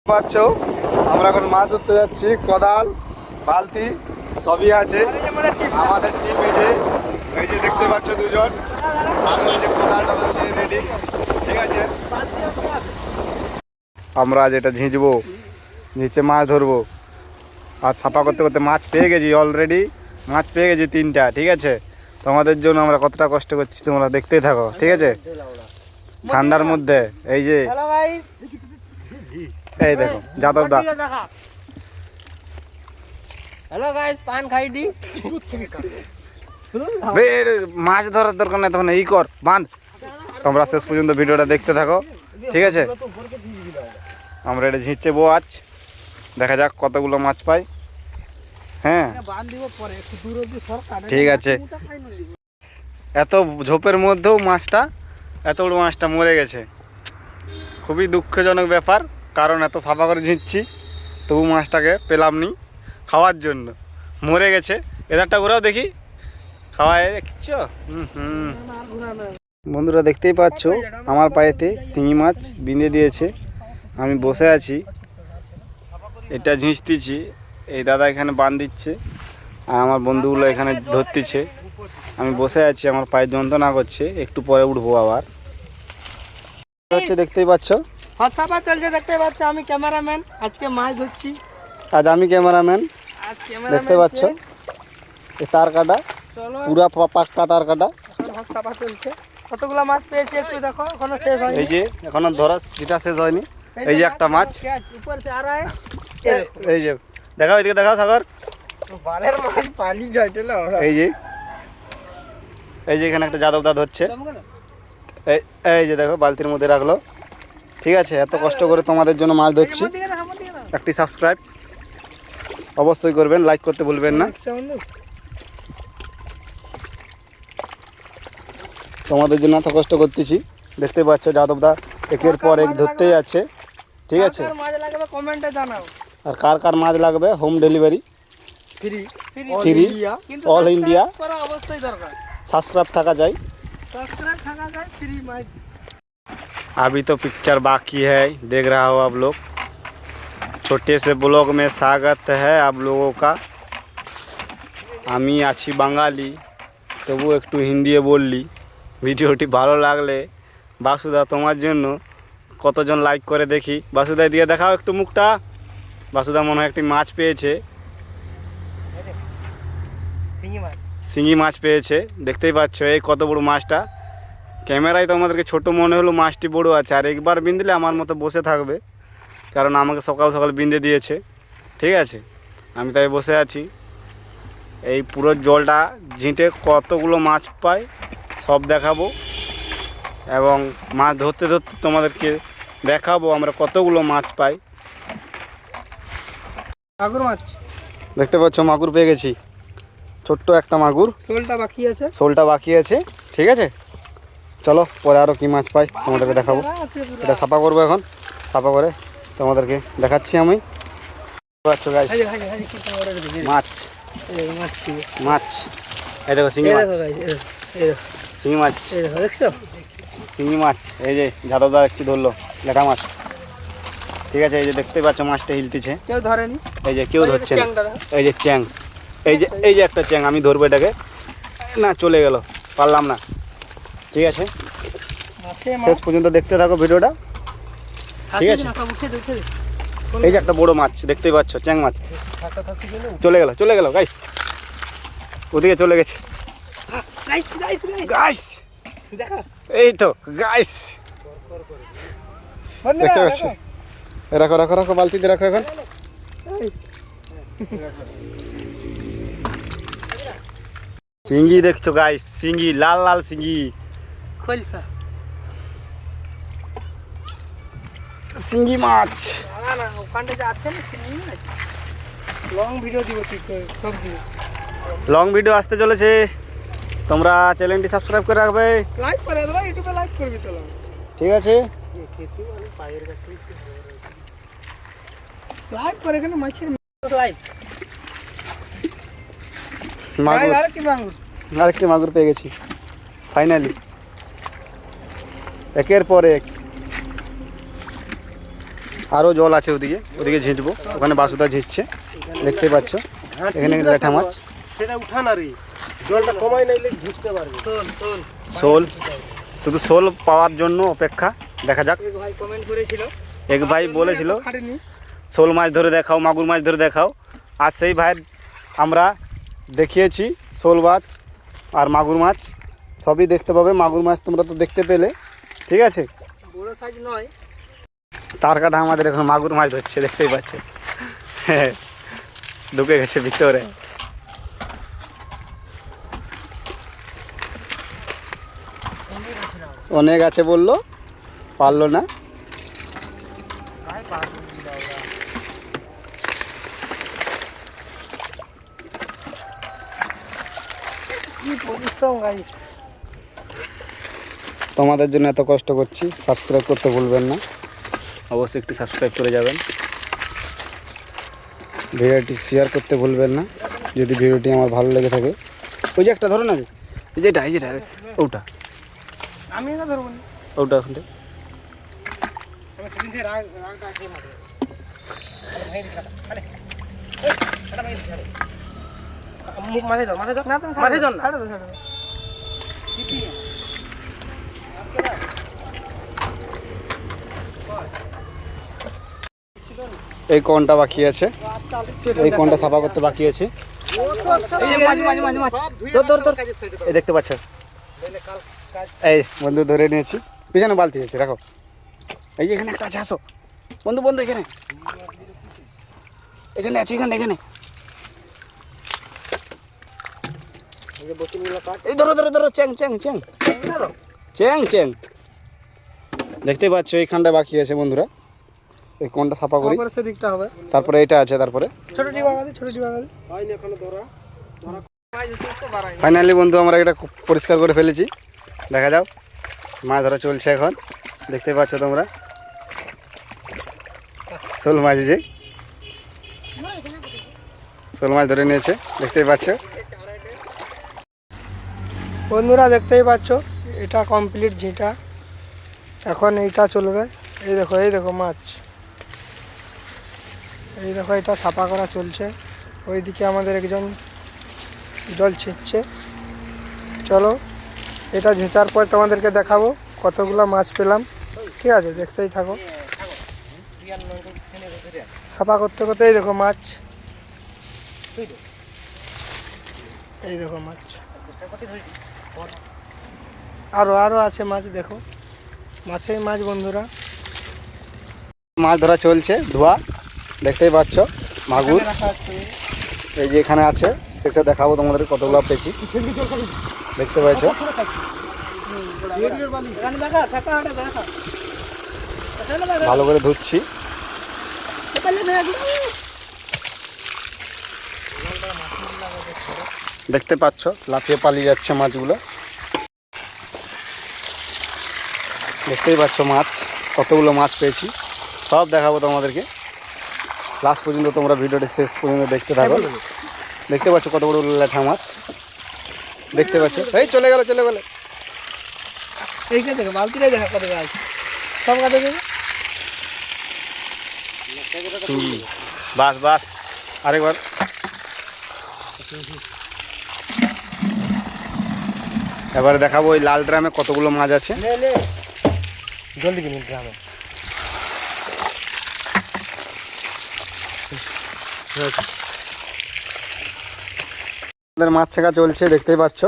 পাচ্ছ আমরা এখন মাছ ধরতে যাচ্ছি। কোদাল বালতি সবই আছে আমাদের টিম। এই যে দেখতে পাচ্ছ দুজন, আমি এই যে কোদালটা নিয়ে রেডি। ঠিক আছে, আমরা আজ এটা ঝিঁচবো, নিচে মাছ ধরবো। আর সাফা করতে করতে মাছ পেয়ে গেছি, অলরেডি মাছ পেয়ে গেছি 3টা। ঠিক আছে, তোমাদের জন্য আমরা কতটা কষ্ট করছি তোমরা দেখতেই থাকো। ঠিক আছে, ঠান্ডার মধ্যে এই যে এই দেখো যাদব দা। হ্যালো গাইস, পান খাইডি। মাছ ধরার দরকার নেই, তখন এই কর বাঁধ। তোমরা শেষ পর্যন্ত ভিডিওটা দেখতে থাকো। ঠিক আছে, আমরা এটা ঝিঁচবো আজ, দেখা যাক কতগুলো মাছ পাই। হ্যাঁ ঠিক আছে। এত ঝোপের মধ্যেও মাছটা, এত বড় মাছটা মরে গেছে। খুবই দুঃখজনক ব্যাপার, কারণ এত সাফা করে ঝিঁচছি তবু মাছটাকে পেলাম নি খাওয়ার জন্য, মরে গেছে। এদারটা ঘোরাও দেখি, খাওয়ায় দেখছ। বন্ধুরা দেখতেই পাচ্ছ আমার পায়েতে শিঙি মাছ বিঁধে দিয়েছে। আমি বসে আছি, এটা ঝিঁচতেছি। এই দাদা এখানে বাঁধ দিচ্ছে আর আমার বন্ধুগুলো এখানে ধরতেছে। আমি বসে আছি, আমার পায়ে যন্ত্রণা করছে, একটু পরে উঠবো আবার। হচ্ছে দেখতেই পাচ্ছ, হাত সাফা চলছে দেখতে পাচ্ছ। আমি ক্যামেরাম্যান, আজকে মাছ ধরছি। আজ আমি ক্যামেরাম্যান। দেখতে পাচ্ছ এই তার কাটা, পুরা পাক্কা তার কাটা। হাত সাফা চলছে। কতগুলো মাছ পেয়েছি একটু দেখো, এখনো শেষ হয়নি। এই যে এখনো ধরা যেটা শেষ হয়নি। এই যে একটা মাছ উপর সে আর আয়। এই যে দেখাও, এদিকে দেখাও সাগর। বালের মাছ পানি যাইতেলে ওরা। এই যে এখানে একটা যাদব দা ধরছে। এই যে দেখো বালতির মধ্যে রাখলো। ঠিক আছে, এত কষ্ট করে তোমাদের জন্য মাছ ধরছি। একটি সাবস্ক্রাইব অবশ্যই করবেন, লাইক করতে ভুলবেন না। তোমাদের জন্য এত কষ্ট করতেছি, দেখতে পাচ্ছ যাদব দা একের পর এক ধরতেই আছে। ঠিক আছে, মাছ লাগবে কমেন্টে জানাও। আর কার কার মাছ লাগবে home delivery free all India. করা অবশ্যই দরকার, সাবস্ক্রাইব থাকা যায়। সাবস্ক্রাইব থাকা যায়, ফ্রি মাছ। अभी तो पिक्चर बाकी है, देख रहा हो आप लोग। छोटे से ब्लॉग में स्वागत है आप लोगों का। আমি আছি বাঙালি, তবু একটু হিন্দি বললি। ভিডিওটি ভালো লাগলে বাসুদা তোমার জন্য কতজন লাইক করে দেখি। বাসুদা দিয়ে দেখাও একটু মুখটা। বাসুদা মনে হয় একটি মাছ পেয়েছে, শিঙি মাছ পেয়েছে। দেখতেই পাচ্ছ এই কত বড় মাছটা। ক্যামেরায় তো আমাদেরকে ছোটো মনে হলো, মাছটি বড় আছে। আর একবার বিঁধলে আমার মতো বসে থাকবে, কারণ আমাকে সকাল সকাল বিঁধে দিয়েছে। ঠিক আছে, আমি তাই বসে আছি। এই পুরো জলটা ঝিঁটে কতগুলো মাছ পাই সব দেখাবো, এবং মাছ ধরতে ধরতে তোমাদেরকে দেখাবো আমরা কতগুলো মাছ পাই। মাগুর মাছ দেখতে পাচ্ছ মাগুর পেয়ে গেছি, ছোট্ট একটা মাগুর। শোলটা বাকি আছে। ঠিক আছে, চলো পরে আরও কী মাছ পাই তোমাদেরকে দেখাবো। এটা সাফা করবো এখন, সাফা করে তোমাদেরকে দেখাচ্ছি আমি। পাচ্ছ গাইস মাছ, মাছ এই দেখো শিঙি মাছ, শিঙি মাছ, শিঙি মাছ। এই যে যাদবদা একটু ধরলো লেটা মাছ। ঠিক আছে, এই যে দেখতে পাচ্ছ মাছটা হিলতেছে, কেউ ধরেনি। এই যে কেউ ধরছে না। এই যে চ্যাং, এই যে একটা চ্যাং। আমি ধরবো এটাকে, না চলে গেল, পারলাম না। ঠিক আছে, শেষ পর্যন্ত দেখতে থাকো ভিডিওটা। ঠিক আছে, এই যে একটা বড় মাছ দেখতেই পাচ্ছ, চ্যাং মাছ। চলে গেল গাইস, ওদিকে চলে গেছে গাইস। এই তো গাইস, দেখতে পাচ্ছ। রাখো রাখো রাখো, বালতিতে রাখো এখন। শিঙ্গি দেখছো গাইস, শিঙ্গি, লাল লাল শিঙ্গি, খোলসা শিঙ্গি মাছ। না ওখানটা যে আছে না চিনি না, লং ভিডিও দিব ঠিক করে, সব দিব। লং ভিডিও আসতে চলেছে, তোমরা চ্যানেলটি সাবস্ক্রাইব করে রাখবে, লাইক করে দেবা, ইউটিউবে লাইক করবি তো। ঠিক আছে, লাইক করে এখানে মাছের লাইক। মাগুর, আরেকটি মাগুর পেয়ে গেছি ফাইনালি, একের পর এক। আরও জল আছে ওদিকে, ওদিকে ঝিঁটবো, ওখানে বাসুদা ঝিঁটছে দেখতেই পাচ্ছ। এখানে ল্যাঠা মাছ, সেটা উঠা না রে, জলটা কমাই নাইলে ঘুরতে পারবে। শোল, শুধু শোল পাওয়ার জন্য অপেক্ষা, দেখা যাক। এক ভাই কমেন্ট করেছিল, এক ভাই বলেছিল খাটেনি শোল মাছ ধরে দেখাও, মাগুর মাছ ধরে দেখাও। আর সেই ভাইয়ের আমরা দেখিয়েছি শোল মাছ আর মাগুর মাছ সবই দেখতে পাবে। মাগুর মাছ তোমরা তো দেখতে পেলে, ঠিক আছে। বড় সাইজ নয়, তার কাটা আমাদের এখন মাগুর মাছ ধরছে, দেখতেই পাচ্ছে। ঢুকে গেছে ভিতরে। অনেক আছে বললো, পারলো না। কি পরিশ্রম গাইস। তোমাদের জন্য এত কষ্ট করছি, সাবস্ক্রাইব করতে ভুলবেন না, অবশ্যই একটু সাবস্ক্রাইব করে যাবেন। ভিডিওটি শেয়ার করতে ভুলবেন না যদি ভিডিওটি আমার ভালো লেগে থাকে। ওই যে একটা ধরো না, এই যেটা ওটা আমি না ধরবো না, ওটা ওখান থেকে। আমি সেদিন থেকে রাগটা আছে মাঠে। মুখ মাথায় দাও, মাথায় দাও, না তুমি মাথায় দাও না, ছাড়ো ছাড়ো। এই কোনটা বাকি আছে, এই কোনটা সাফা করতে বাকি আছে। এই দেখতে পাচ্ছ, এই বন্ধু ধরে নিয়েছি, পিছনে বালতি আছে রাখো। এই যে এখানে একটা আছে, আসো বন্ধু, বন্ধু এখানে এখানে আছে, এখানে এখানে। এই ধরো ধরো ধরো, চ্যাং চ্যাং চ্যাং চ্যাং চ্যাং। দেখতেই পাচ্ছ এইখানটা বাকি আছে বন্ধুরা, এই কোনটা সাফা করি, সেদিকটা হবে, তারপরে এটা আছে, তারপরে ছোট ডিবা গাদি, ছোট ডিবা গাদি। হয়নি এখনো ধরা। ফাইনালি বন্ধু আমরা এটা খুব পরিষ্কার করে ফেলেছি। দেখা যাও, মাছ ধরা চলছে এখন, দেখতে পাচ্ছ তোমরা। শোল মাছ, যে শোল মাছ ধরে নিয়েছে, দেখতেই পাচ্ছ বন্ধুরা, দেখতেই পাচ্ছ এটা কমপ্লিট ঝিঁটা। এখন এইটা চলবে। এই দেখো, এই দেখো মাছ, এই দেখো এটা সাফা করা চলছে। ওইদিকে আমাদের একজন জল ছিটছে। চলো, এটা ঝেঁচার পর তোমাদেরকে দেখাবো কতগুলো মাছ পেলাম, ঠিক আছে, দেখতেই থাকো। সাফা করতে করতে এই দেখো মাছ, এই দেখো মাছ, আরো আরো আছে মাছ, দেখো মাছেই মাছ বন্ধুরা। মাছ ধরা চলছে, ধোয়া, দেখতেই পাচ্ছ মাগুর। এই যে এখানে আছে, শেষে দেখাবো তোমাদের কতগুলো পেয়েছি, দেখতে পাচ্ছ। ভালো করে ধুচ্ছি, দেখতে পাচ্ছ লাফিয়ে পালিয়ে যাচ্ছে মাছগুলো, দেখতেই পাচ্ছ মাছ, কতগুলো মাছ পেয়েছি সব দেখাবো তোমাদেরকে। লাস্ট পর্যন্ত তোমরা ভিডিওটি শেষ পর্যন্ত দেখতে থাকো। দেখতে পাচ্ছ কত বড় ল্যাঠা মাছ, দেখতে পাচ্ছ। এই চলে গেল চলে গেল, এইখানে দেখো বালতিটাই দেখা করে গাছ সব কাটে দেবে। বাস বাস, আরেকবার। এবারে দেখাবো ওই লাল ড্রামে কতগুলো মাছ আছে। জলদি কিনে ড্রামে। মাছ ছেঁকা চলছে, দেখতেই পাচ্ছ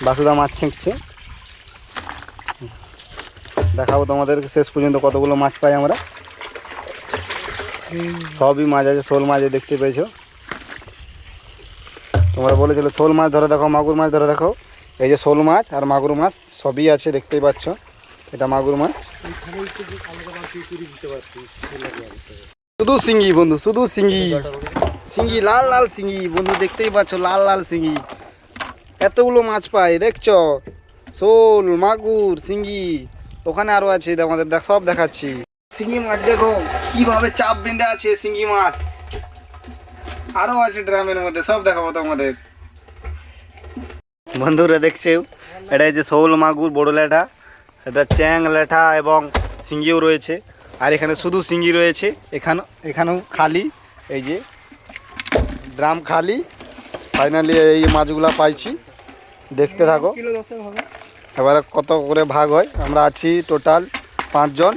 বাসুদা মাছ ছেঁকছে। দেখাবো তোমাদেরকে শেষ পর্যন্ত কতগুলো মাছ পাই আমরা। সবই মাছ আছে, শোল মাছ দেখতে পেয়েছো। তোমরা বলেছিল শোল মাছ ধরে দেখো, মাগুর মাছ ধরে দেখো। এই যে শোল মাছ আর মাগুর মাছ সবই আছে, দেখতেই পাচ্ছ। এটা মাগুর মাছ, শুধু শিঙ্গি বন্ধু, শুধু শিঙ্গি, শিঙ্গি লাল লাল শিঙ্গি বন্ধু, দেখতেই পাচ্ছ লাল লাল শিঙ্গি। এতগুলো মাছ পাই দেখছো, শোল মাগুর শিঙ্গি, ওখানে আরো আছে আমাদের সব দেখাচ্ছি। শিঙ্গি মাছ দেখো কিভাবে চাপ বেঁধে আছে, শিঙ্গি মাছ আরো আছে ড্রামের মধ্যে, সব দেখাবো তোমাদের। বন্ধুরা দেখছে, এটা যে শোল মাগুর বড় ল্যাঠা, এটা চ্যাং ল্যাঠা এবং শিঙ্গিও রয়েছে। আর এখানে শুধু শিঙ্গি রয়েছে, এখানেও খালি, এই যে ড্রাম খালি। ফাইনালি এই মাছগুলা পাইছি, দেখতে থাকো। কিলো 10 হবে। এবারে কত করে ভাগ হয়। আমরা আছি টোটাল 5 জন।